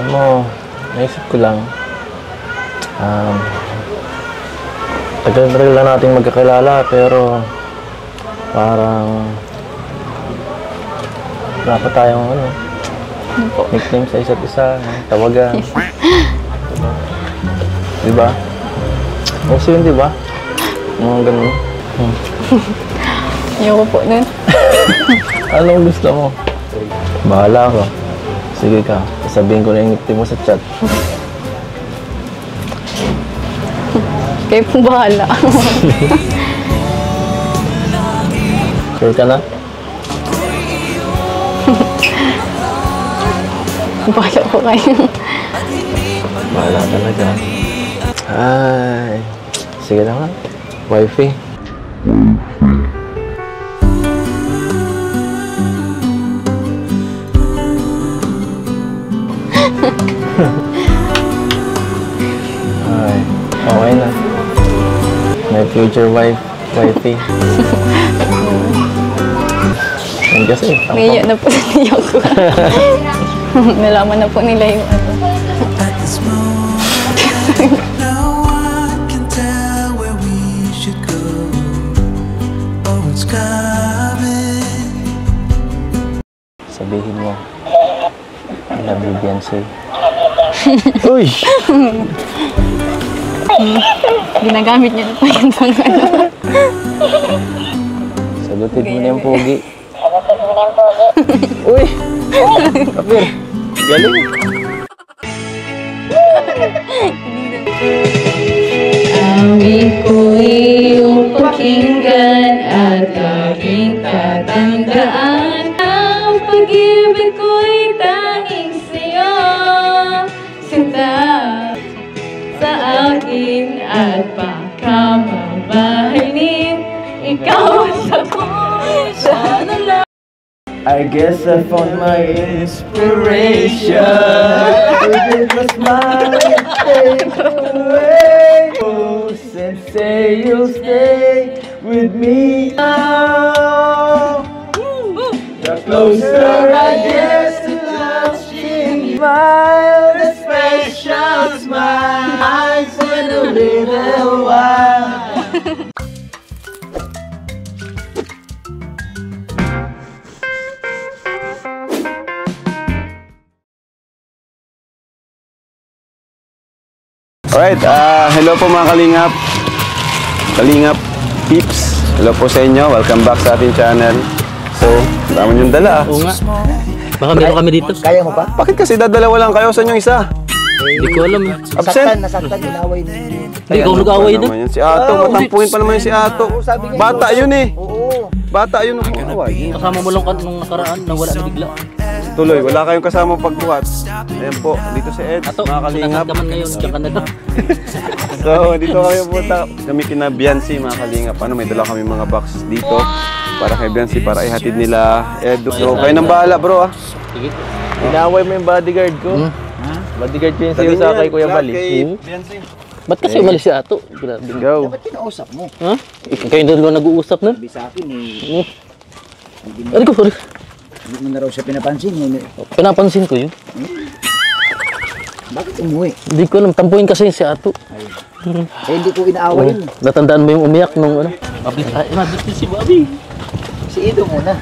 Alam mo, naisip ko lang, tagal-tagal lang nating magkakilala, pero parang dapat tayong nickname sa isa't isa, tawagan. Diba? Kasi yun, diba? Mga ganun. Ayoko po nun. Anong gusto mo? Bahala ka. Sige ka, sabihin ko na yung nickname mo sa chat. Kayo po bahala. Sure ka na? Bahala po kayo. Bahala talaga. Ay, sige na nga. Wifey. Ay, okay na. My future wifey. Yan kasi. Ngayon na po niya ko. Nalaman na po nila yung ano. Sabihin mo, I love you, Beyonce. Uy! Ginagamit niya na po yung mga ano. Sagutin mo na yung pogi. Uy! Kapir! Galing! Amin ko iyong pakinggan at laging tatandaan. Ang pag-ibig ko'y tanging sa'yo, sinta sa akin at pagkamabahalin. Ikaw sa puso na lang. I guess I found my inspiration. It was my take away. And say you'll stay with me now. The closer I get to touching you, smile, the special smile. Eyes in a little while. Alright, hello po mga Kalingap peeps. Hello po sa inyo, welcome back sa ating channel. So, dami yung dala. Oo nga. Baka meron kami dito. Kaya mo pa? Bakit kasi dadalawa lang kayo sa inyong isa? Hindi ko alam. Absent? Nasaktan, inaway na. Hindi ko nag-away na. Si Ato, matampuhin pa naman yung si Ato. Bata yun eh. Oo. Bata yun ang away. Kasama mo lang nung nakaraan nang wala na bigla. Tuloy, wala kayong kasama pagbuhat. Ayan po, dito si Ed, Ato, mga Kalingap. ka man ngayon, diyan ka na to. So, dito kami punta. Kami kina Beyonce, mga Kalingap. May dala kami mga box dito para kay Beyonce, para ihatid nila Ed. So, kayo nang bahala bro ah. Sige. Inaway mo yung bodyguard ko. Bodyguard ko yung sa'yo sa kay Kuya Bali. Ba't kasi umalis si Ato? Grabe. Go. Ba't kinausap mo? Ha? Kayo na rin nag-uusap na? Sabi sa akin eh. Ano ko, sorry. Hindi mo na raw siya pinapansin eh. Pinapansin ko yun. Bakit umuwi? Hindi ko alam. Tampuin kasi si Ato. Eh hindi ko inaaway yun. Natandaan mo yung umiyak nung ano? Mabit si Bobby. Si Ido muna.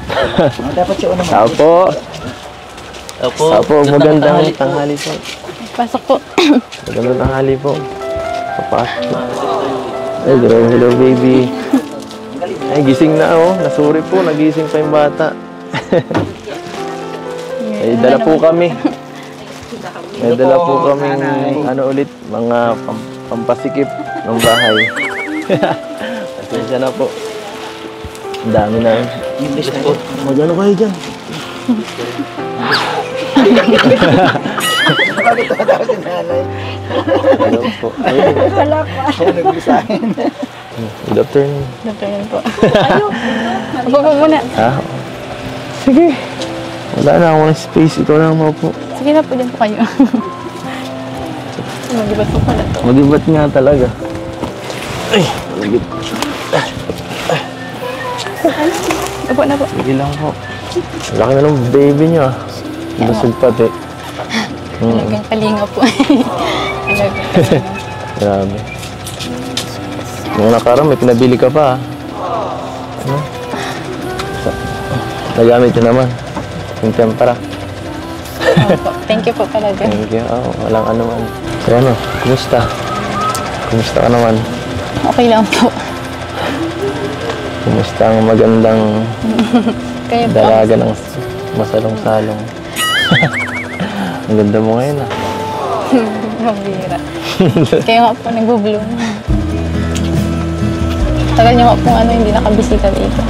Dapat siya unang Apo. Opo. Magandang tanghali po. Pasok po. Magandang tanghali po. Papasok. Ay, hello baby. Ay, gising na oh. Nasuri po, nagising pa yung bata. Ay, dala po kami. May dala po kami ano ulit, mga pampasikip ng bahay. Pasensya na po. Ang dami na. English na po. Magano kayo dyan? Bakit tatawa si nanay? Hello po. Wala pa. Siya nagbisahin. Good afternoon. Good afternoon po. Ano po muna. Ha? Sige. Wala na akong space. Ikaw lang mo po. Sige na po, dyan po kayo. Mag-ibat po pala to. Mag-ibat nga talaga. Ay, mag-ibat. Upo na po. Sige lang po. Laki na ng baby niyo ah. Busog pati. Talagang kalinga po. Talagang kalinga. Grabe. Nung nakaraan, may pinabili ka pa. Ano? Nagamit yun naman. Yung tempera. Opo. Thank you po pala dyan. Thank you. Oh, walang ano man. So ano, kumusta? Kumusta ka naman? Okay lang po. Kumusta ang magandang Kaya po. dalaga ng masalong-salong? Ang ganda mo ngayon ah. Nabira. Kaya nga po nag-bloom. Tagal niyo nga po hindi nakabisita dito.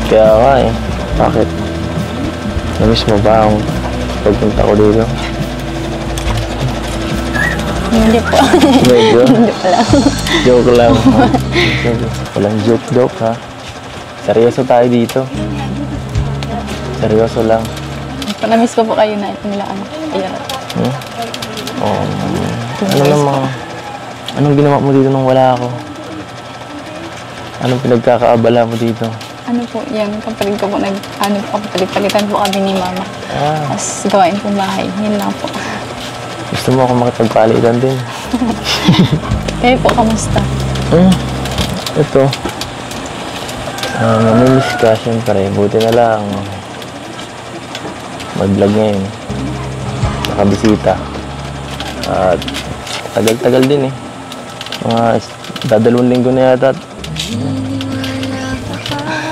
Kaya nga eh. Bakit? Namiss mo ba ang pagpunta ko dito? Hindi po. Medyo? Hindi pa lang. Joke lang. Walang joke ha. Seryoso tayo dito. Seryoso lang. Namiss ko po kayo na ito nila Ayan. Oh. Ano namang... Anong ginawa mo dito nung wala ako? Anong pinagkakaabala mo dito? Ano po, yan, kapatid ko po papalit-palitan po kami ni Mama. Ah, Tapos gawain po bahay. Yan lang po. gusto mo akong makipagpalitan din. Kayo po, kamusta? Ito. Namimiss ka, syempre. Buti na lang. Mag-vlog ngayon. Nakabisita. At tagal-tagal din eh. Mga dadalawang linggo na yata.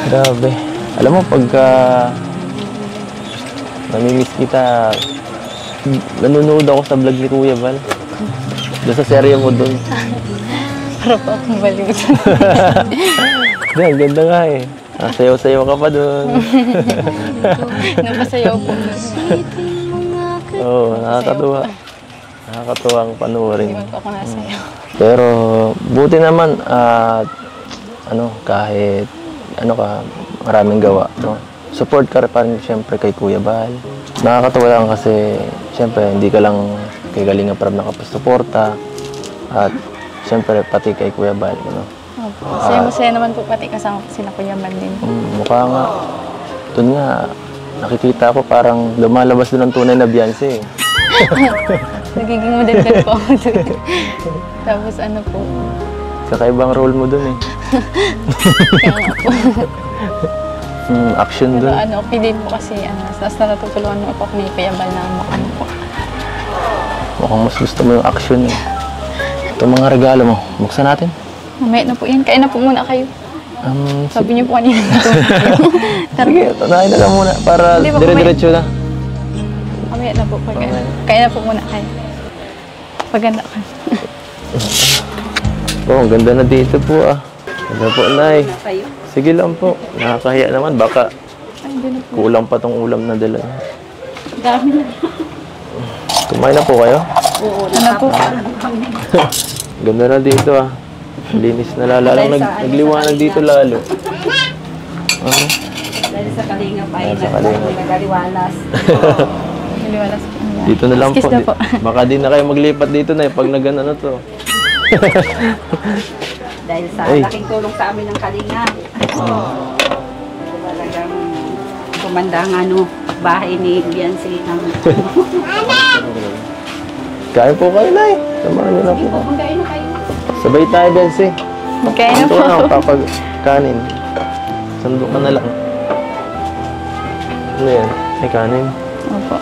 Grabe. Alam mo, pagka namimiss kita, nanonood ako sa vlog ni Kuya Val. Doon sa serye mo doon. Para po akong baliw. Hindi, ang ganda nga eh. Sayaw-sayaw ka pa doon. Napasayaw po. Oo, nakakatuwa. Nakakatuwa ang panoorin. Hindi man po ako nasayaw. Pero buti naman at kahit maraming gawa, no? Support ka pa rin siyempre kay Kuya Val. Nakakatawa lang kasi siyempre hindi ka lang kay Kalinga Prab nakapasuporta at siyempre pati kay Kuya Val, no? Opo. Masaya naman po pati kasama ko sila Kuya Val din. Mukha nga, doon nga, nakikita ko parang lumalabas doon ang tunay na Beyonce. Nagiging model po ako doon. Tapos po. Kakaibang role mo doon eh. Kaya nga po. Action Pero doon. okay din po kasi tapos natutulungan mo po ni Kuya Val na makano po. Mukhang mas gusto mo yung action eh. Ito mga regalo mo, buksan natin. Mamaya na po yan. Kain na po muna kayo. Sabi niyo po kanina na Sige, tunahin na lang muna para Hindi ba, dire-diretso na. Mamaya na po. Kain na po muna kayo. Paganda ka. Oh, ang ganda na dito po ah. Ganda po, Nay. Sige lang po. Nakakahiya naman. Baka kulang pa tong ulam na dala. Dami na. Kumain na po kayo? Ano po? Ganda na dito ah. Linis na lalo. Nagliwanag dito lalo. Dahil sa Kalinga pa, Dahil sa Kalinga. nagaliwalas. Naliwalas po. Dito na lang Kiss po. na po. Baka di na kayo maglipat dito na pag nagano na to. Dahil sa Ay. laking tulong sa amin ng Kalinga. Talagang kumanda ang bahay ni Beyonce ng... Kain po kayo, Nay. Samahan niyo na po. Pagkain na kayo. Sabay tayo, Bensi. Kain na Ito po. na ako kanin. Sando ka na lang. Ano yan? Ay, kanin. Opo.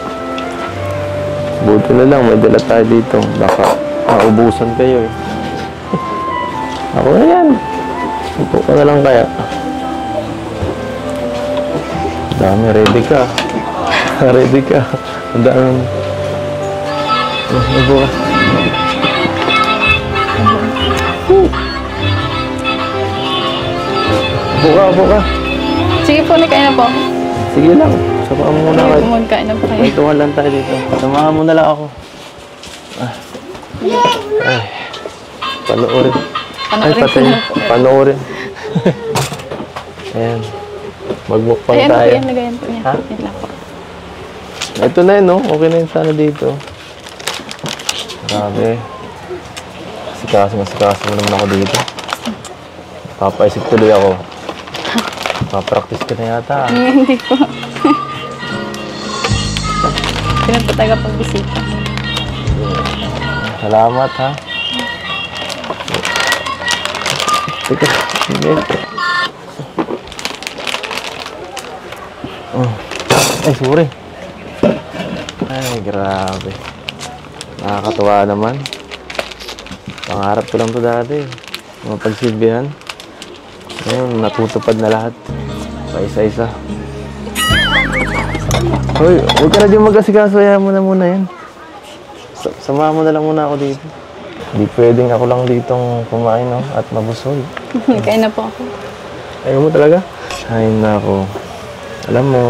Buti na lang, may dala tayo dito. Baka maubusan kayo eh. Ako na yan. Upo ka na lang kaya. Dami, ready ka. Ready ka. Ang dami. Upo ka. Upo ka. Sige po, kain na po. Sige lang. Samahan mo muna Sige kayo. po, kain na po kayo. Kwentuhan lang tayo dito. Samahan mo na lang ako. Ay. Panoorin. Panoorin ko patay. na po. Panoorin. Ayan. Magmukbang Ayan po tayo. yan, lagayan po niya. Ha? Yan lang po. Ito na yun, no? Okay na yun sana dito. Grabe. Masikaso mo naman ako dito. Papaisip tuloy ako. Papractice ka na yata. Hindi po. na po taga pagbisita. Salamat ha. Teka, sige. Oh. Ay, sorry. Ay, grabe. Nakakatuwa naman. Pangarap ko lang to dati. Mapagsilbihan. Ngayon, natutupad na lahat. Paisa-isa. Hoy, huwag ka na dyan mag-asikaso. Hayaan mo na muna yan. Samahan mo na lang muna ako dito. Hindi pwedeng ako lang ditong kumain, no? At mabusog. Nagkain na po ako. Ayaw mo talaga? Ay, nako. Alam mo,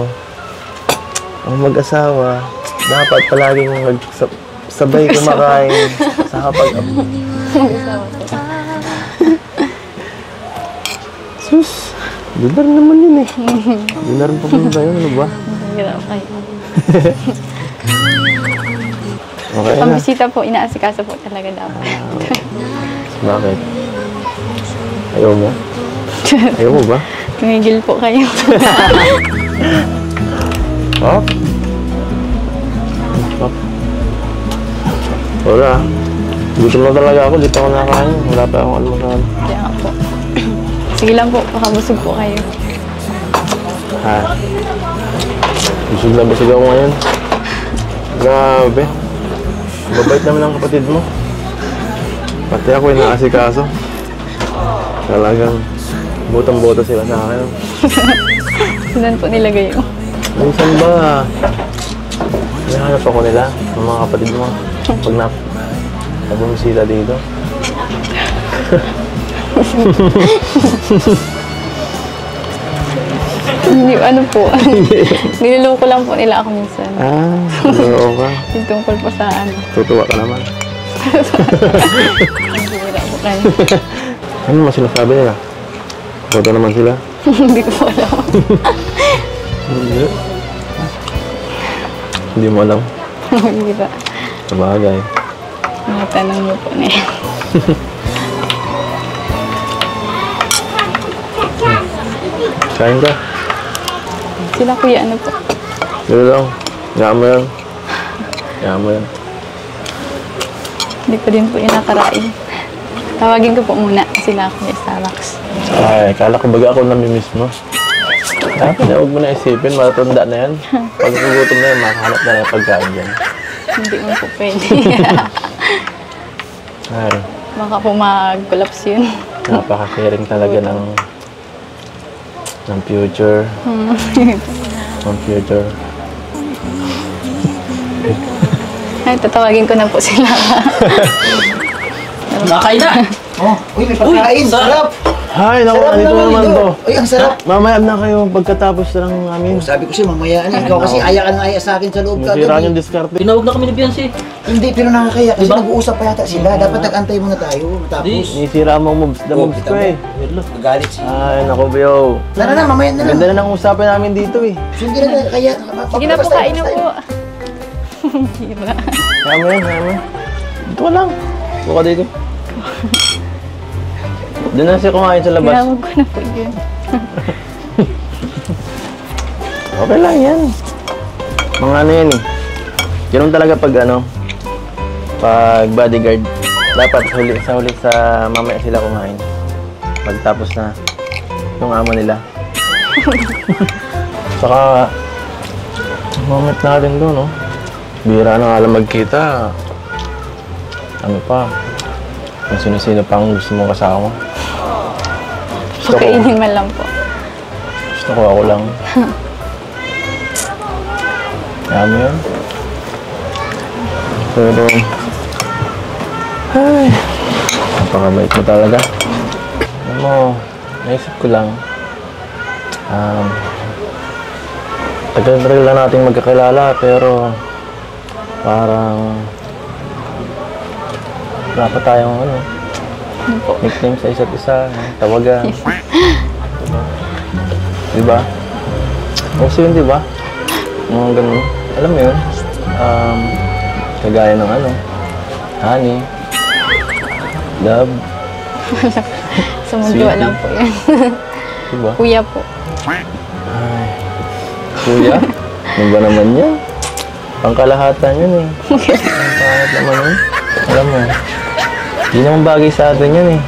ang mag-asawa, dapat palaging sabay kumakain sa kapag... Mag-asawa po. Sus, dinar naman yun eh. Dinar pa ba yun? Ano ba? Hirap kayo. Okay na. Pambisita po, inaasikaso po talaga dapat. Bakit? Ayaw mo? Ayaw mo ba? Tumigil po kayo. Pop? Pop? Wala. Gutom na talaga ako. Dito ako nakakain. Wala pa akong almusal. Kaya nga po. Sige lang po, pakabusog po kayo. Ha? Busog na busog ako ngayon. Grabe. Mabait naman ang kapatid mo. Pati ako yung naasikaso. Talagang butang-buta sila sa akin. Saan po nilagay yun? Minsan ba, hinahanap ako nila, ng mga kapatid mo, pag nabumisita dito. Hindi, ano po. Niloloko lang po nila ako minsan. Ah, oo ka. Yung tungkol po sa ano. Tutuwa ka naman. Hira po kayo. Ano naman sinasabi nila? Boto naman sila? Hindi ko po alam. Hindi. Hindi mo alam. Hira. Sabagay. Mga tanong mo po na yan. Kain ka. Sila kuya, ano po? Dito lang. Hayaan mo yan. Hayaan mo yan. Hindi ko din po yung nakarain. Tawagin ko po muna sila kuya Starbucks. Ay, kala ko baga ako namimiss mo. Dapat na huwag mo na isipin, matanda na yan. Pag nagugutom na yan, makahanap na ng pagkain dyan. Hindi mo po pwede. Ay, Baka po mag-collapse yun. napaka-caring talaga ng future. Ng future. Ay, tatawagin ko na po sila. Nakain na! Oh, uy, may pagkain. Sarap. Hi, naku, Sarap andito naman ito. to. Uy, ang sarap. Mamaya na kayo pagkatapos ng amin. Oh, sabi ko siya, mamaya na. Ikaw kasi aya ka ng aya sa akin sa loob ka. Masira yung diskarte. Tinawag na kami ni Beyonce. Hindi, pero nakakaya kasi Diba? nag-uusap pa yata sila. Dapat nag-antay muna tayo. Tapos, Nisira mo the moves ko eh. magalit siya. Ay, naku, Bio. Tara na, mamaya na lang. Ganda na ng usapan namin dito eh. Sige na, kaya. Sige na po, kain na po. Hira. Kaya mo yan, kaya mo. Dito ka lang. Dito ka dito. Doon na siya kumain sa labas. Tinawag ko na po yun. Okay lang yan. Mga ano yan eh. Ganun talaga pag ano, pag bodyguard. Dapat huli sa mamaya sila kumain. Pagtapos na yung amo nila. Saka, moment natin doon, no? Bira na nga lang magkita. Ano pa? Kung sino-sino pang gusto mong kasama. Gusto ko. Pagkainin man lang po. Gusto ko ako lang. Kaya mo yun. Pero, ay, napakabait mo talaga. Alam mo, naisip ko lang, tagal-tagal lang nating magkakilala, pero parang wala pa tayong ano, Ano po? nickname sa isa't isa, tawagan. Diba? Kasi yun, diba? Mga ganun. Alam mo yun? Kagaya ng ano, honey, love, Sumundua Sweetie. lang po yan. diba? Kuya po. Ay, kuya? Ano ba naman yan? Pangkalahatan yun eh. Ang pangit naman yun. Alam mo, hindi naman bagay sa atin yun eh.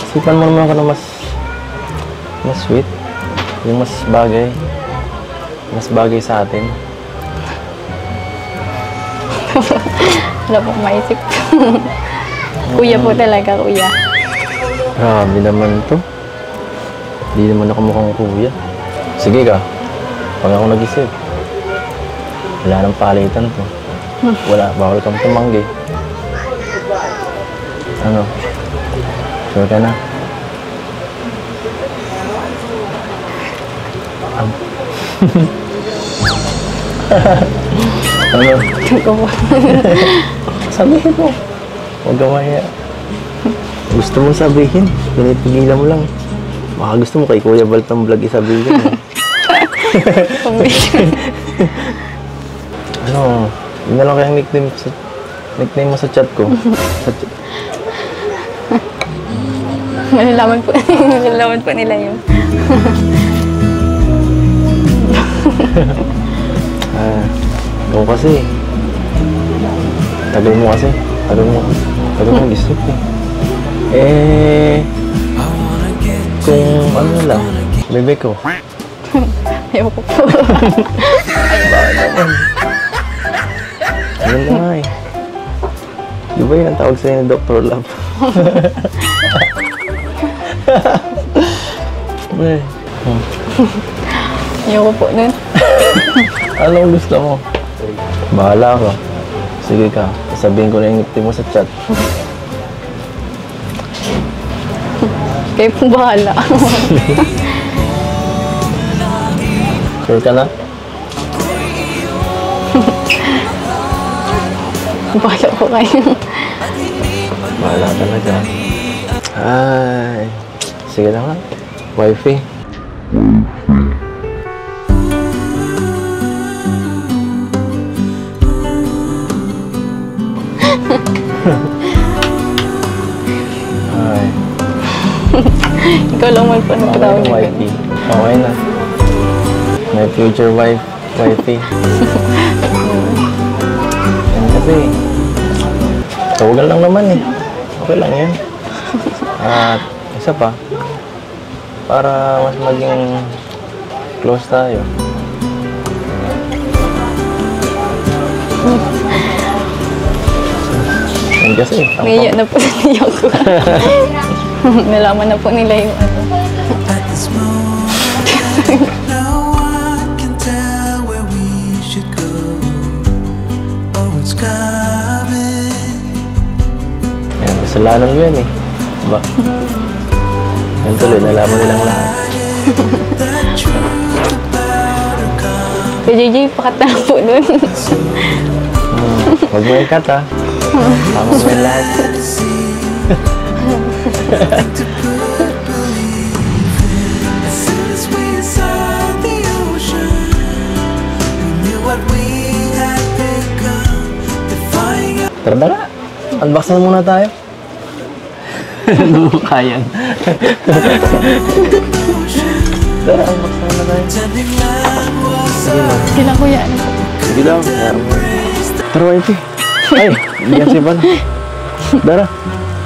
Isipan mo naman ako na mas sweet. Yung mas bagay sa atin. Wala pong maisip. Kuya po talaga, kuya. Grabe naman to. Hindi naman ako mukhang kuya. Sige ka. Pag ako nag-isip. Wala nang palitan to. Wala. Bawal kang tumanggi. Ano? Sure ka na? Ano? Ko po. Sabihin mo. Huwag ka mahiya. Gusto mong sabihin. Pinipigilan mo lang. Baka gusto mo kay Kuya Baltang Vlog isabihin. Ano? Yun na lang kayang nickname mo sa chat ko. Malalaman po nila yun. Ikaw kasi. Tagal mo isip eh. Kung ano lang, bebe ko. Ayaw ko po. Ayun na nga eh. Di ba yun ang tawag sa'yo ni Dr. Love? Ayaw ko po nun. Anong gusto mo? Bahala ka. Sige ka, sabihin ko na yung ngiti mo sa chat. Kayo pong bahala. Sure ka na? Bahala po kayo. Bahala talaga. Ay, sige na nga. Wifey. Ay. Ikaw lang man po Okay natawag na, wifey. Okay na. My future wife, wifey. Yan kasi. Tawagan lang naman eh. Okay lang yan. At isa pa, para mas maging close tayo. Yan kasi. Ngayon na po niya ko. Nalaman na po nila yung ano. At this moment, no one can tell where we should go or what's coming. Yan, kasalanan mo yan eh. Diba? Yan tuloy, nalaman nilang lahat. The truth about her coming. Kay JJ, pakat na lang po dun. Huwag mo ikat ha. Tama mo yung lahat. To put belief in. As soon as we saw the ocean, we knew what we had become. Defying Tara na nga. Unbox na muna tayo. Hindi mo kayang. Tara, unbox na muna tayo. tending land was Sila kuya, ano po? Sige lang. Tara, wifey. Ay, hindi yan si Van. Tara,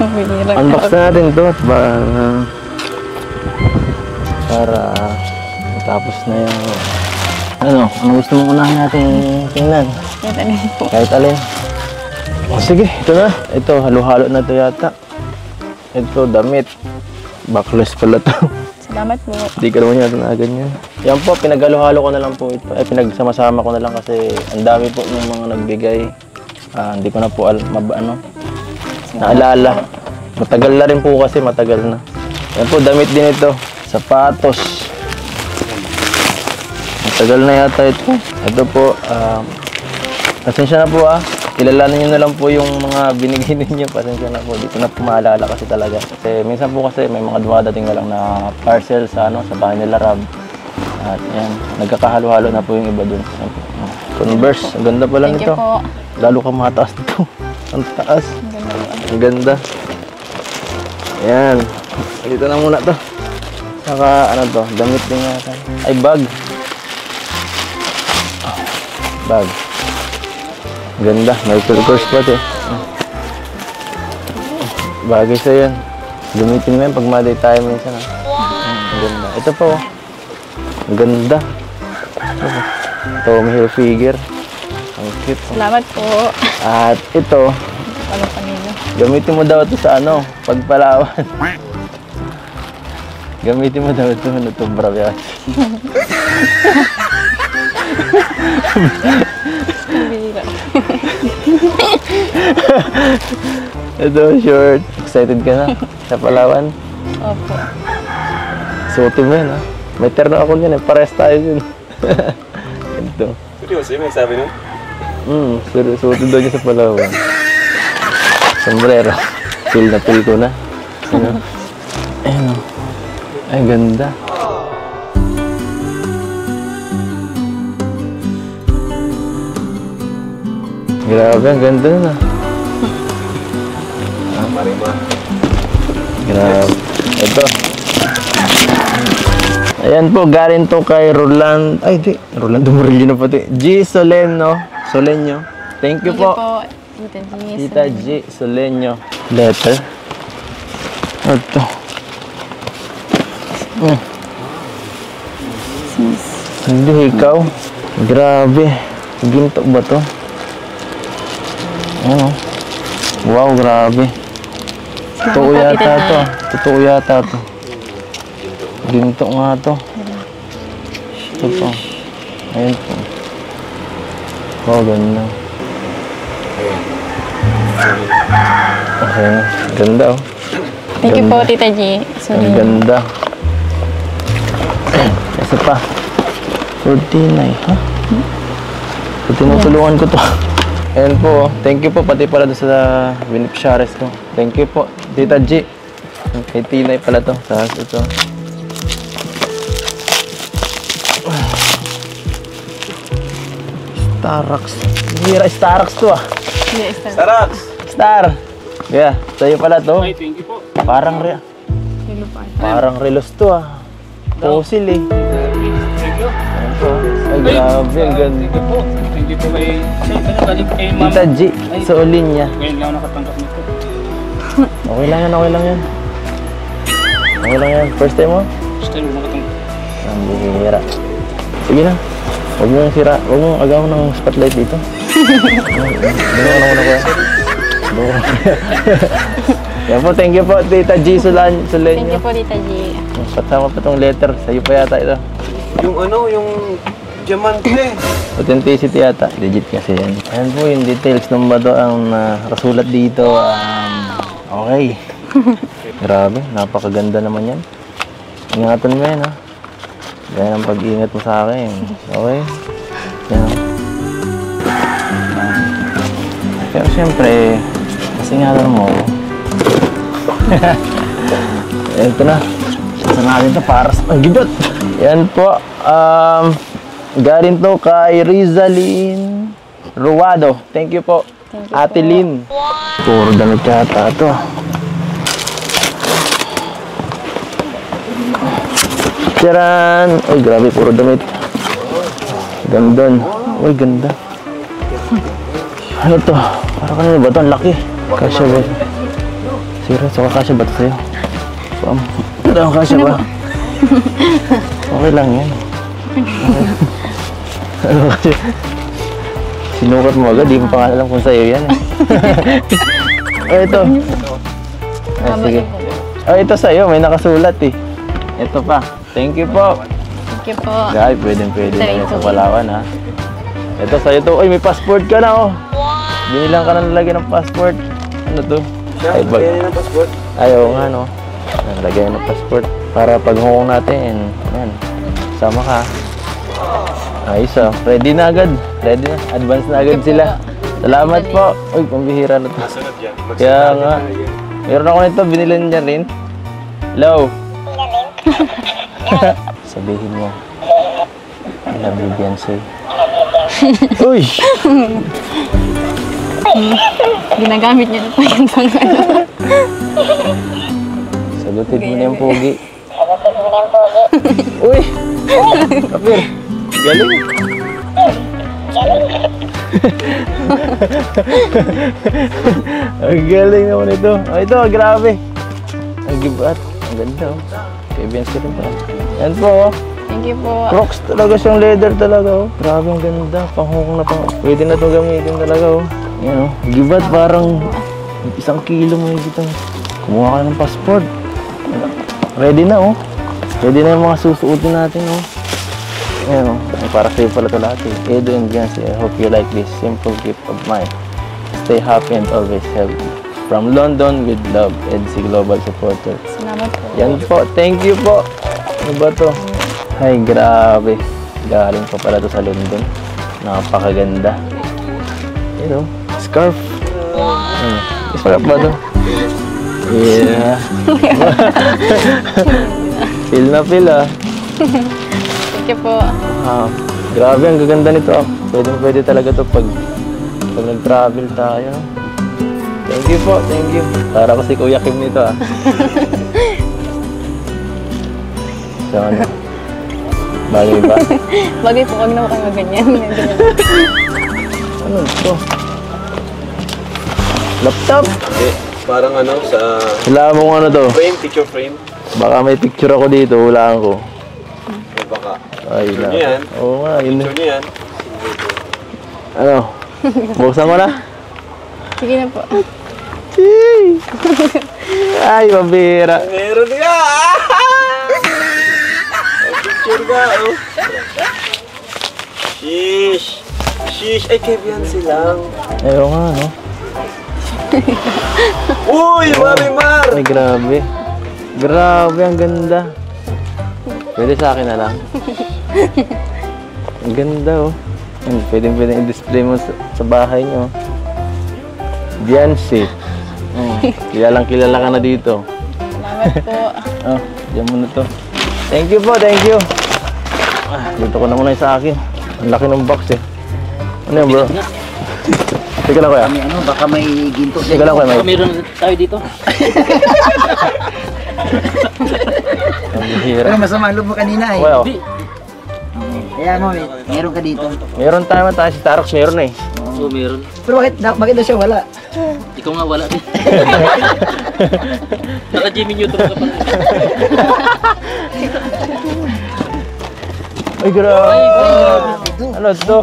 Bihirang unbox na natin ito. At para matapos na yung ano gusto mong unahin natin tingnan? Yan, ano yun po? Kahit alin. O sige, ito na. Ito, halo-halo na ito yata. Ito, damit. Backless pala to. Salamat po. Hindi ka naman yata na ganyan. Yan po, pinaghalo-halo ko na lang po ito. Pinagsama-sama ko na lang kasi ang dami po ng mga nagbigay. Hindi ko na po naalala. Matagal na rin po kasi, matagal na. Yan po, damit din ito. Sapatos. Matagal na yata ito. Ito po, pasensya na po kilalanin nyo na lang po yung mga binigay ninyo. Pasensya na po, di ko na po maalala kasi talaga. Kasi minsan po kasi may mga dumadating na lang na parcel sa bahay nila Rab. At yan, nagkakahalo-halo na po yung iba dun. Converse, ang ganda pala Thank nito. you po. Lalo ka mataas nito. Ang taas. Ang ganda po. Ang ganda. Ayan. Dito na muna to. Saka ano to, damit din yata. Ay, bag. Bag. Ganda. Michael Kors pa ito. Bagay sa'yo yan. Gamitin mo yan pag maday tayo minsan. Ang ganda. Ito pa oh. Ang ganda. Tommy Hilfiger. Ang cute. Salamat po. At ito, Walang panilo. gamitin mo daw ito sa ano, pagpalawan. Gamitin mo daw ito na bravyas. Ito, short. Excited ka na sa Palawan? Opo. Suotin mo yan, ha? May terno ako niyan, eh. Pares tayo yun. Ito. Seryoso, may sabi nun? Suotin daw niya sa Palawan. Sombrero. Feel na feel ko na. Ano? Ayun, oh. Ay, ganda. Grabe, ang ganda nun, ah. Grabe. Ito. Ayan po, galing to kay Roland. Ay, di. Rolando Murillo na pati. G. Solenio. Thank you po. Tita G. Tita G. Solenio. Letter. Ito. Hindi, ikaw. Grabe. Ginto ba to? Ano? Wow, grabe. Totoo yata to. Totoo yata to. Ginto nga to. Ito po. Ayun po. Wow, ganda. Okay. Ganda oh. Thank you po, Tita G. Ang ganda. Isa pa. 49, ha? Tinutulungan ko to. Ayan po. Thank you po. Pati pala doon sa beneficiaries ko. Thank you po. Tita G. Kay Tinay pala to. Sa ito. Starax. Hira Starax to ah. Sarax! Star. Yeah. Sa'yo pala to. Ay, thank you po. Parang relos to ah. Fossil eh. Thank you. Ayan po. Ay, grabe. Ang ganda. Thank you po. Thank you po kay... Galing kay ma'am. Tita G. Sa ulin niya. Ngayon lang ako nakatanggap nito. Okay lang yan, okay lang yan. Okay lang yan. First time mo? First time ako nakatanggap. Ang bihira. Sige na. Huwag mo yung sira. Huwag mo agaw ng spotlight dito. Doon ako na kuya. Doon ako na. Yan po, thank you po, Tita G. Thank Solenio. you po, Tita G. Patama pa tong letter. Sa'yo pa yata ito. Yung ano, yung diamante. Authenticity yata. Legit kasi yan. Ayan po yung details ng bato ang nakasulat dito. Okay. Grabe, napakaganda naman yan. Ingatan mo yan ha. Yan ang pag-iingat mo sa akin. Okay? Yan. Pero siyempre, mas ingatan mo. Ito na. Saan natin ito para sa pagibot. Yan po. Galing to kay Rizalyn Ruado. Thank you po. Thank you Ate po. Lynn. Puro damit yata ito. Tiyaran! Uy, grabe, puro damit. Gandon. Uy, ganda. Ano to? Parang kanina ba ito? Ang laki. Kasya ba? Sira, saka kasya ba ito sa'yo? Ano, kasya ba? Okay lang yan. Ano kasi? Sinukat mo agad, di mo pa nga alam kung sa'yo yan eh. Oh, ito. Ah, sige. Oh, ito sa'yo, may nakasulat eh. Ito pa. Thank you po. Thank you po. Guys, pwede na yan sa Palawan ha. Ito sa'yo to. Uy, may passport ka na oh. Binilang ka na nalagyan ng passport. Ano to? Ay, Kaya ng passport. ayaw nga no. Nalagyan ng passport. Para pag hukong natin, yan. Sama ka. Ayos oh. Ready na agad. Ready na. Advance na agad sila. Salamat po. Uy, pambihira na to. Sunod yan. Kaya nga. Meron ako nito. Binilan niya rin. Hello. Sabihin mo. I love you, Beyonce. Uy! Ginagamit niya na po yung ano. Sagutin mo na yung pogi. Uy! Kapir! Galing! Ang galing naman ito. Oh, ito, grabe. Ang gibat. Ang ganda, oh. Kay Biancy rin to. Yan po, oh. Thank you po. Crocs talaga siyang leather talaga, oh. Grabe, ang ganda. Panghukong na pang... Pwede na itong gamitin talaga, oh. Yan, oh. Gibat, parang 1 kilo mo yung gitang. Kumuha ka ng passport. Ready na, oh. Ready na yung mga susuotin natin, oh. Ayan, oh. Para sa'yo pala ito lahat, eh. Edo and Biancy, I hope you like this simple gift of mine. Stay happy and always healthy. From London with love, EDC Global Supporter. Salamat po. Yan po, thank you po. Ano ba to? Ay, grabe. Galing pa pala to sa London. Napakaganda. Yan, oh. Scarf. Scarf ba to? Yeah. Feel na feel, ah. Thank you po. Ah, grabe, ang gaganda nito. Ah. Pwede talaga to pag nag-travel tayo. Thank you po, thank you. Para ko si Kuya Kim nito, ah. So, ano? Bagay ba? Bagay po, huwag na po kayo ganyan. Ano ito? Laptop? Parang ano, sa Wala mo ano to? frame, picture frame. Baka may picture ako dito, hulaan ko. May baka. Ay, Picture niya yan. Oo nga, yun. Picture niya yan. Ano? Buksan mo na? Sige na po. Ay, mabira. Meron nga! May picture nga, oh. Sheesh! Sheesh! Ay, kay Biancy lang. Ayaw nga, no? Uy, Marimar! Ay, grabe. Grabe, ang ganda. Pwede sa akin na lang. Ang ganda, oh. Pwedeng i-display mo sa bahay nyo. Biancy. Kilalang kilala ka na dito. Salamat po. Oh, diyan mo na to. Thank you po, thank you. Ah, dito ko na muna yung sa akin. Ang laki ng box, eh. Ano yan, bro? Teka lang, kuya. Ano, baka may ginto sa Teka lang, kuya. Baka meron tayo dito. Ang bihira. Pero masama ang loob mo kanina eh. Kuya, oh. Kaya mo, meron ka dito. Meron tayo man tayo. Si Tarox meron eh. Oo, meron. Pero bakit daw siya wala? Ikaw nga wala din. Naka-Jimmy Newton ka pa. Ay, grabe. Ano to?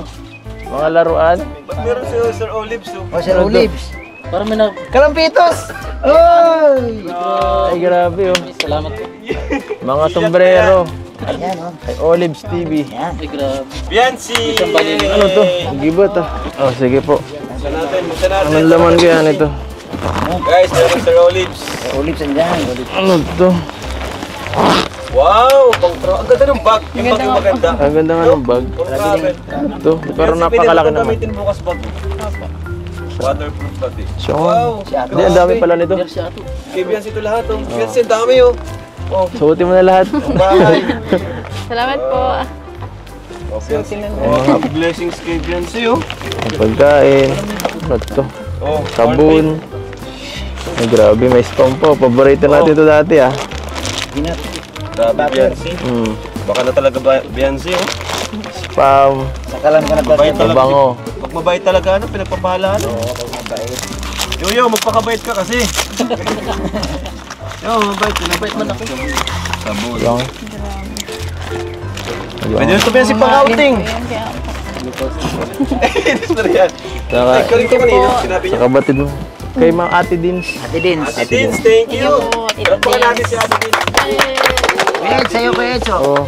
Mga laruan? Ba't meron si Sir Olives, oh? O, Sir Olives. Para may na... Kalampitos! Oy! Ay, grabe, oh. Salamat po. Mga sombrero. Ayan, oh. Ay, Olives TV. Ayan. Ay, grabe. Biancy! Isang balili. Ano to? Gibat, ah. Oh, sige po. Buksan natin, buksan natin. Anong laman kaya nito? Guys, meron Sir Olives. Olives andyan. Ano to? Wow! Ang ganda ng bag. Yung bag yung maganda. Ang ganda nga ng bag. Pang travel. Ano to? Pero Biancy, napakalaki pwede mo naman. gamitin bukas bag. Waterproof bag eh. So, Wow! hindi, ang dami pala nito. Meron siya ito. Kay Biancy ito lahat, oh. Biancy, ang dami, oh. Oh, Suotin mo na lahat. ang bahay. Salamat po. Oh, Biancy. Oh, blessings kay Biancy, oh. Ang pagkain. Ano to? Oh, Sabon. Ay, grabe, may spam po. Paborito natin ito dati, ah. Grabe, Biancy. Baka na talaga Biancy, oh. Spam. Sakalan ka na Mabait talaga. Mabango. Pag mabait talaga, ano, pinagpapahalaan. Oo, pag mabait. Yo, magpakabait ka kasi. Yo, mabait. Mabait man ako. Sabon. Lang. Pwede rin ito Biancy pang outing. Ayan, kaya Inis na rin yan. Saka, Ikaw rin ko kanina, sinabi niya. sa kabatid mo. Kay mga ate Dins. Ate Dins. Ate Dins, thank you. po, Tita Palakpakan natin si Ate Dins. Ed, sa'yo ko Edso. Oh.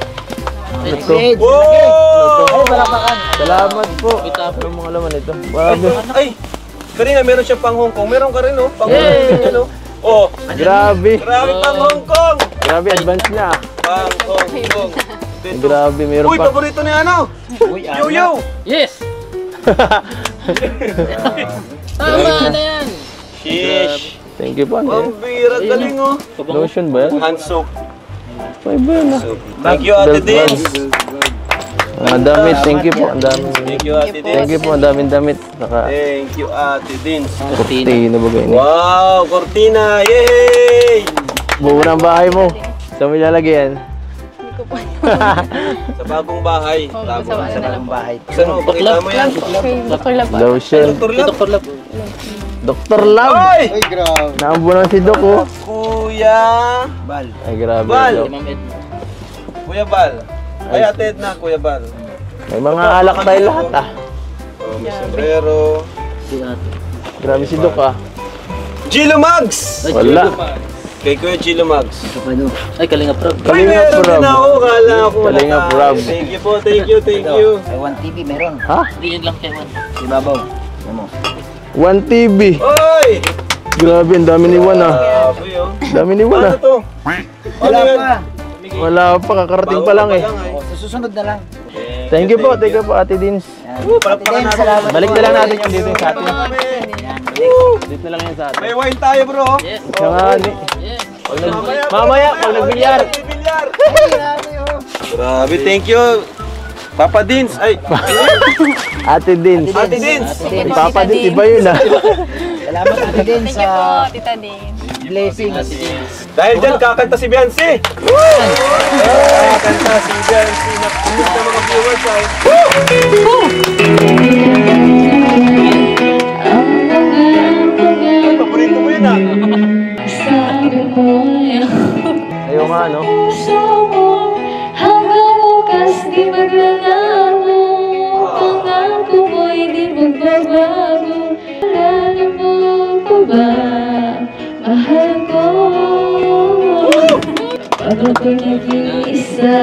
Ito. Ed, Wow! ay, palakpakan. Salamat po. Anong mga laman ito? Grabe. Ay, kanina meron siya pang Hong Kong. Meron ka rin, oh. Pang Hong Kong yan, oh. Oh, Grabe. grabe pang Hong Kong. Grabe, advance na. Pang Hong Kong. Dito. Grabe, meron Uy, pa. paborito ni ano? Yo-yo! Yes! Tama na yan! Sheesh! Thank you po. Ang bira, galing, oh. Lotion ba yan? Hand soap. Ay ba na? Thank you, Ate Belt Dins. Mga damit, thank you po. Ang dami. Thank you, Ate Thank Dins. you po, ang daming damit. Saka, Thank you, Ate Dins. kurtino ba ganyan? Wow, cortina! Yay! Buo ng bahay mo. Saan mo ilalagay yan? ko po. Sa bagong bahay. Oo, Tago. sa ano na lang po. Bahay. Saan mo? Pakita mo yan. Kay Dr. Lab. Lotion. Dr. Lab. Dr. Lab. Dr. Lab! Oy! Ay, grabe. Naambunan si Doc, oh. Kuya. Bal. Ay, grabe. Bal. Doc. Ma'am Ed. Kuya Bal. Ay, Ate Edna, Kuya Bal. May mga alak tayo lahat, ah. Oh, may sombrero. Si ate. Grabe si Doc, ah. Gilo Mags! Ay, Wala. Kay Kuya Gilo Mags. Ay, Kalinga Prab. Uy, Kalinga meron Prab. din ako. Kala ako wala Kalinga ka. Prab. Thank you po, thank you, thank you. Ay, 1TV meron. Ha? Hindi yun lang kay Juan. Si Babaw. Ano mo? 1TV. Oy! Grabe, ang dami ni Juan, ah. Grabe, oh. Dami ni Juan, Ano ah. to? Wala Ano yan? pa. Wala pa, kakarating pa lang, eh. O, sa susunod na lang. Thank you po, Ate Dins. Yan. Palakpakan natin. Salamat. Balik na lang natin yung dito yung sa atin. Woo! Dito na lang yan sa atin. May wine tayo, bro. Yes. Siya nga, ni. Yes. Mamaya, pag nagbilyar. Nagbilyar. Grabe, thank you. Papa Dins. Ay, Ate Dins. Ate Dins. Papa Dins, iba yun, ah. Salamat Ate din Thank you po, sa Tita Din. blessings. Dahil dyan, kakanta si Beyonce. Kakanta si Beyonce. Nakulit na mga viewers ay. Ay, paborito mo yun, ah. Ayaw nga, no? Hanggang bukas di maglalabo, pangako mo'y di magbabago. Alala mo ko ba, mahal ko? Pag ako'y nag-iisa,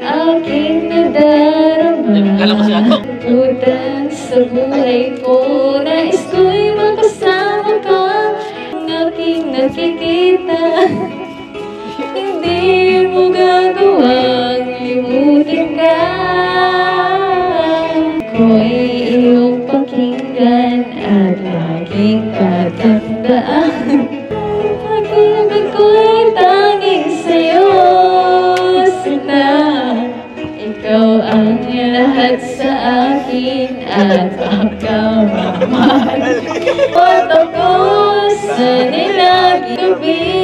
aking nadarama. Kala ko si Ato. Tutan sa buhay ko, nais ko'y makasama ka. Ang aking nakikita, hindi mo gagawang limutin ka. Ako'y iyong pakinggan at laging tatandaan. Pag-ibig ko'y tanging sa'yo, sinta. Ikaw ang lahat sa akin at pagkamamahal. At ako sa nilagi kapiling.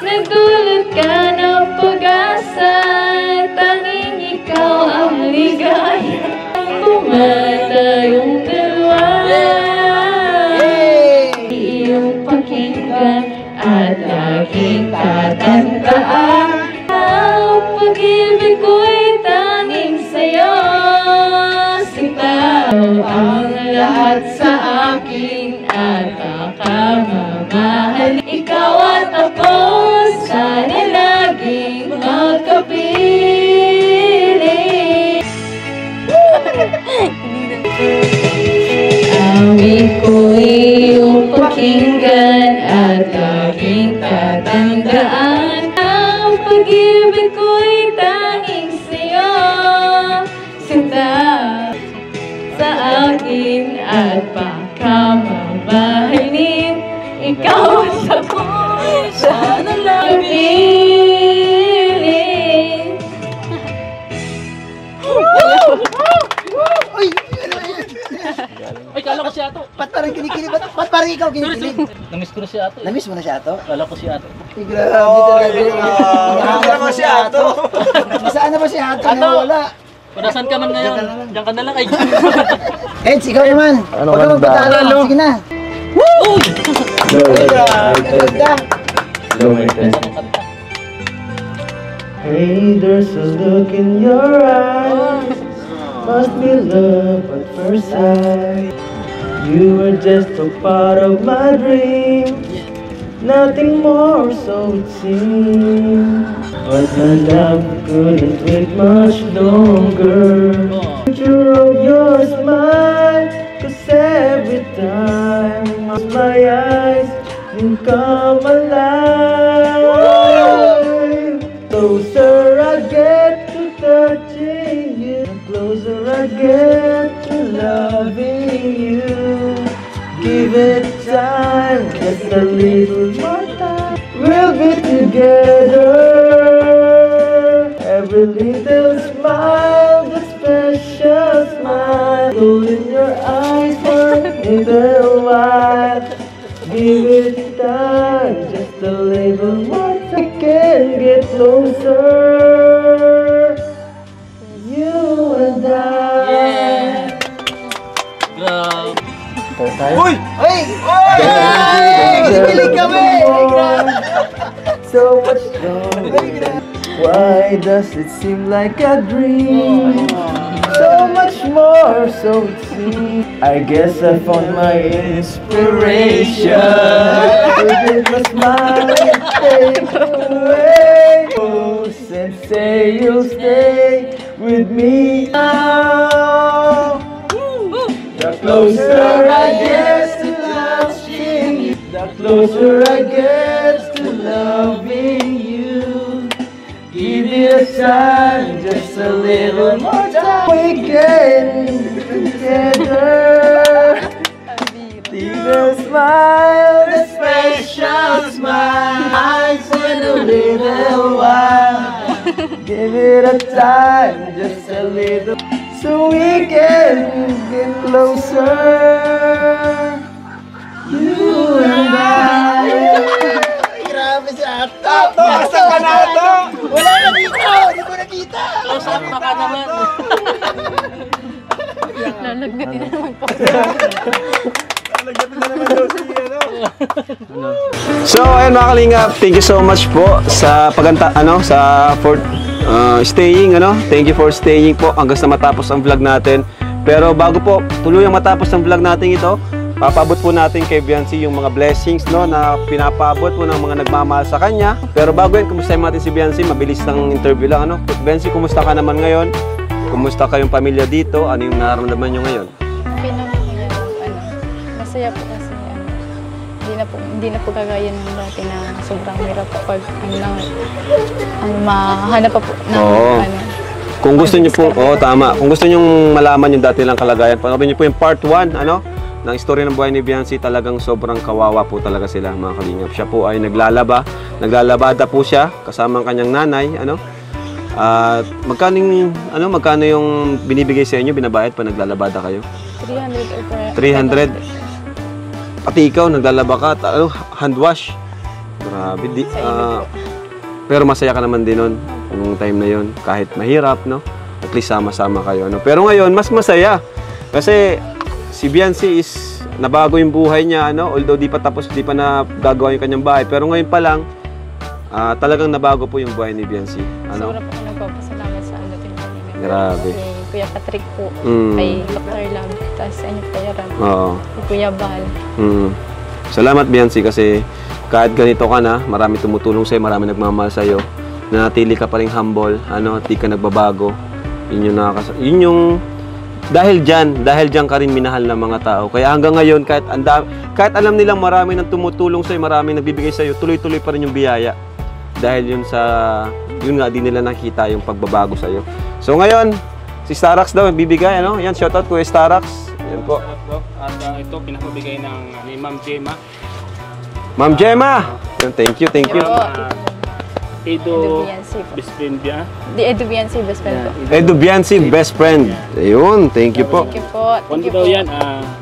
Nagdulot ka ng pag-asa, tanging ikaw ang ligaya. Tumatayong dalawa, iyong pakinggan at laging tatandaan. Ang pag-ibig ko'y tanging sa'yo, sinta. Ang lahat sa akin at pakamamahal. Ikaw at ako sana laging magkapiling. Awit ko'y iyong pakinggan at laging tatandaan. Ang pag-ibig ko'y tanging sa'yo, sinta. Sa akin at pakamamahalin, ikaw at ako sana laging. Ay, kala ko si Ato. Ba't parang kinikilig? Ba't parang ikaw kinikilig? Namiss ko na si Ato. Namiss mo na siya to? Kala ko si Ato. Ay, grabe talaga. Ano naman si Ato? Saan na ba si Ato? Nawala. Kung nasaan ka man ngayon, diyan ka na lang. Ay, Eds, ikaw naman. Ano Huwag ka ganda? magpatalo. Sige na. Ganda. Hey, there's a look in your eyes. Must be love at first sight. You were just a part of my dream. Nothing more, so it seemed. But my love couldn't wait much longer. Picture of your smile, 'cause every time I close my eyes, you come alive. Closer I get to touching you, the closer I get to loving you. Give it time, just a little more time. We'll be together. Every little smile, that special smile, gold in your eyes for a little while. Give Uy! Uy! Kilig kami! So much longer. Why does it seem like a dream? So much more, so it seems. I guess I found my inspiration. With a smile and take away. Oh, sensei, you'll stay with me now. The closer I get to loving you, the closer I get to loving you. Give it a time, just a little more time. We can together. See the smile, the special smile. Eyes in a little while. Give it a time, just a little, so we can get closer. You and I. Grabe si Ato! Asa ka na, Ato? Wala na dito! Hindi ko nakita! Close up baka naman. Lalagdatin na naman po. So, ayun mga kalingap, thank you so much po sa staying, Thank you for staying po hanggang sa matapos ang vlog natin. Pero bago po tuluyang matapos ang vlog natin ito, papaabot po natin kay Biancy yung mga blessings, na pinapaabot po ng mga nagmamahal sa kanya. Pero bago yun, kumustahin natin si Biancy, mabilis ng interview lang, Biancy, kumusta ka naman ngayon? Kumusta kayong pamilya dito? Ano yung nararamdaman nyo ngayon? Masaya po kasi hindi na po kagaya ng dati na sobrang hirap kapag mahanap pa po ng Kung gusto niyo po, tama. Kung gusto niyo malaman yung dati lang kalagayan, panoorin niyo po yung part 1, ng istorya ng buhay ni Biancy. Talagang sobrang kawawa po talaga sila, mga kalingap. Siya po ay naglalabada po siya kasama ang kanyang nanay, At magkano yung binibigay sa inyo, binabayad pa naglalabada kayo? 300. Pati ikaw naglalaba ka, hand wash. Grabe, pero masaya ka naman din nun, nung time na yon, kahit mahirap, At least sama-sama kayo, Pero ngayon, mas masaya. Kasi si Biancy is nabago yung buhay niya, Although di pa nagagawa yung kanyang bahay, pero ngayon pa lang, talagang nabago po yung buhay ni Biancy. Sobra po ako nagpapasalamat sa Tindalingan. Grabe. Kay Kuya Patrick po, kay Dr. Lab, tapos sa inyo Kuya Ram, kay Kuya Bal. Salamat, Biancy, kasi kahit ganito ka na, marami tumutulong sa'yo, marami nagmamahal sa'yo, nanatili ka pa rin humble, at di ka nagbabago. Yun yung dahil dyan ka rin minahal ng mga tao. Kaya hanggang ngayon, kahit alam nilang marami nang tumutulong sa'yo, marami nagbibigay sa'yo, tuloy-tuloy pa rin yung biyaya. Dahil yun nga, di nila nakita yung pagbabago sa'yo. So ngayon, si Starax daw, bibigay, Yan, shoutout Kuya Starax. Yan po. At ito, pinapabigay ni Ma'am Gemma. Ma'am Gemma! Thank you. Edo best friend niya. Edo Biancy, best friend po. Edo Biancy, best friend. Ayun, thank you po. Thank you po. Kundi daw yan,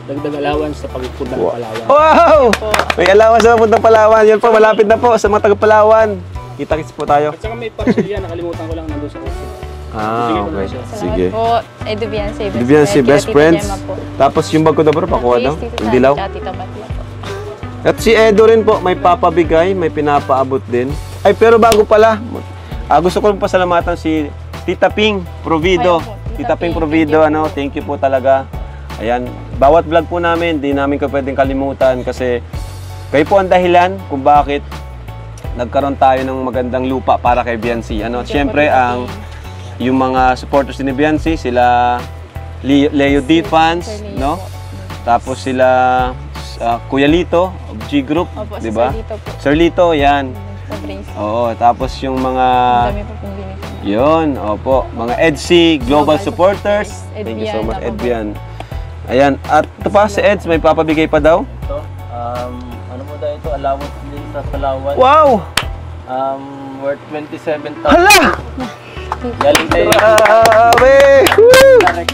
dagdag allowance sa pagpupunta ng Palawan. Wow! May allowance sa puntang Palawan. Yan po, malapit na po sa mga taga-Palawan. Kita-kits po tayo. At saka may parcel yan, nakalimutan ko lang nandun sa kurso. Okay. Sige. Salamat po. Edo Biancy, Edo Biancy, best friends. Tapos yung bag ko daw, pakuha daw. Yung dilaw. At si Edo rin po, may papabigay, may pinapaabot din. Ay, pero bago pala, gusto ko rin pasalamatan si Tita Ping Provido. Tita Ping Provido, thank you po talaga. Ayan, bawat vlog po namin, di namin ko pwedeng kalimutan kasi kayo po ang dahilan kung bakit nagkaroon tayo ng magandang lupa para kay Biancy. Siyempre, yung mga supporters ni Biancy, sila Leo D fans, Tapos sila Kuya Lito of G Group, di ba? Sir Lito, yan. Oo, tapos yung mga mga EDSI Global Supporters. Thank you so much, Edbian. Ayan, at ito pa si Eds, may papabigay pa daw. Ito, ito, allowance din sa Palawan. Wow! Worth 27,000. Hala! Galing tayo. Grabe! Thank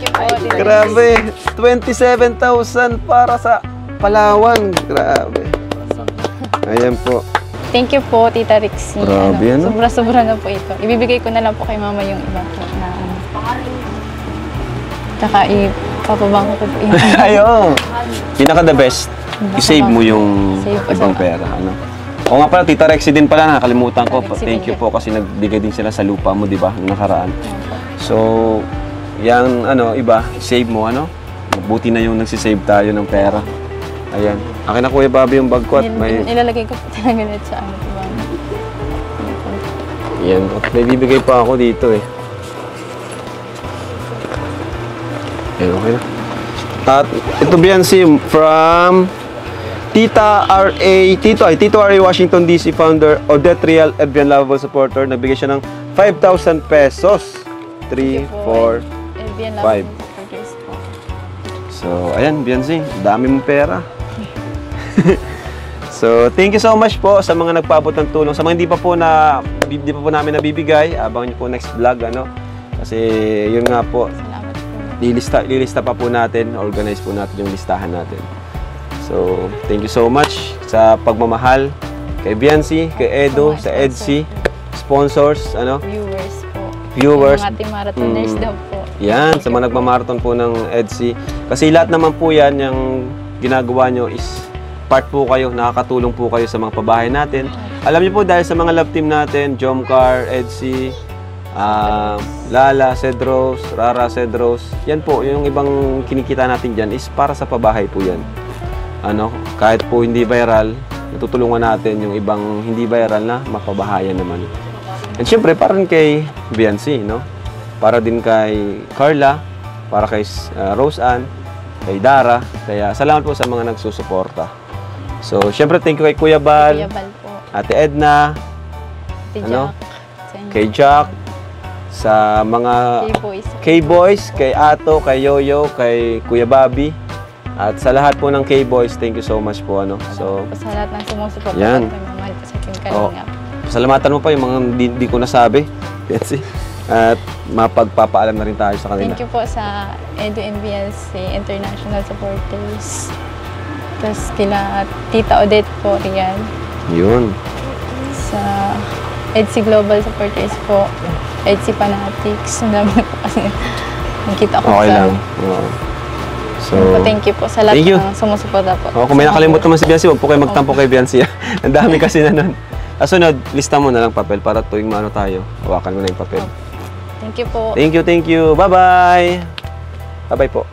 you po. Grabe! 27,000 para sa Palawan. Grabe. Ayan po. Thank you po, Tita Rixie. Grabe, Sobra-sobra na po ito. Ibibigay ko na lang po kay Mama yung iba po na Tsaka Papabangko ko po yun. Ayo. Pinaka the best. I-save mo yung Save po ibang sa- pera, ano? O nga pala, Tita Rexy din pala, nakalimutan ko. Rexy, Thank you thank po kasi nagbigay din sila sa lupa mo, di ba? Nung nakaraan. So, yang ano, iba, save mo, ano? Buti na yung nagsisave tayo ng pera. Ayan. Akin na Kuya Bobby yung bag ko at may... Nilalagay ko po talaga net sa ano. Diba? Yan. At may bibigay pa ako dito eh. Ayan, okay na. At ito Biancy from Tito R.A. Washington DC founder, Odette Real, Edvian Lovable supporter. Nagbigay siya ng 5,000 pesos. 3, 4, 5. So, ayan, Biancy, dami mong pera. So, thank you so much po sa mga nagpaabot ng tulong. Sa mga hindi pa po namin nabibigay, abangan niyo po next vlog, ano? Kasi, yun nga po, Salamat po. lilista pa po natin, organize po natin yung listahan natin. So, thank you so much sa pagmamahal kay Biancy, kay Edo, sa EDSI, sponsors, ano? Viewers po. Viewers. Yung mga ating marathoners daw po. Yan, sa mga nagmamarathon po ng EDSI. Kasi lahat naman po yan, yung ginagawa nyo is part po kayo, nakakatulong po kayo sa mga pabahay natin. Alam niyo po, dahil sa mga love team natin, Jomcar, EDSI, Lala, Cedros, Rara, Cedros, yan po, yung ibang kinikita natin dyan is para sa pabahay po yan. Ano, kahit po hindi viral, natutulungan natin yung ibang hindi viral na mapabahayan naman. And syempre, para rin kay Biancy, no? Para din kay Carla, para kay Rose Ann, kay Dara. Kaya salamat po sa mga nagsusuporta. So, syempre, thank you kay Kuya Bal, Kuya Bal po. Ate Edna, Ate ano? Jack. Sa inyo. kay Jack, sa mga K-Boys. K-Boys, kay Ato, kay Yoyo, kay Kuya Bobby, at sa lahat po ng K-Boys, thank you so much po, ano. So, Sa lahat ng sumusuporta Yan. at mamahal po sa aking Oh. kalingap. salamatan mo pa yung mga di ko nasabi. Betsy. At mapagpapaalam na rin tayo sa kanila. Thank you po sa Edu and BLC International Supporters. Tapos kila Tita Odette po, Rian. Yun. Sa EDSI Global Supporters po. EDSI Fanatics. Ang dami po kasi nakita ko Okay sa... lang. Oo. So, Thank you po sa lahat thank you. ng sumusuporta po. kung may nakalimutan naman si Biancy, huwag po kayo magtampo kay Biancy. Ang dami kasi na nun. Sunod, lista mo na lang papel para tuwing maano tayo. Hawakan mo na yung papel. Thank you po. Thank you, thank you. Bye-bye. Bye-bye po.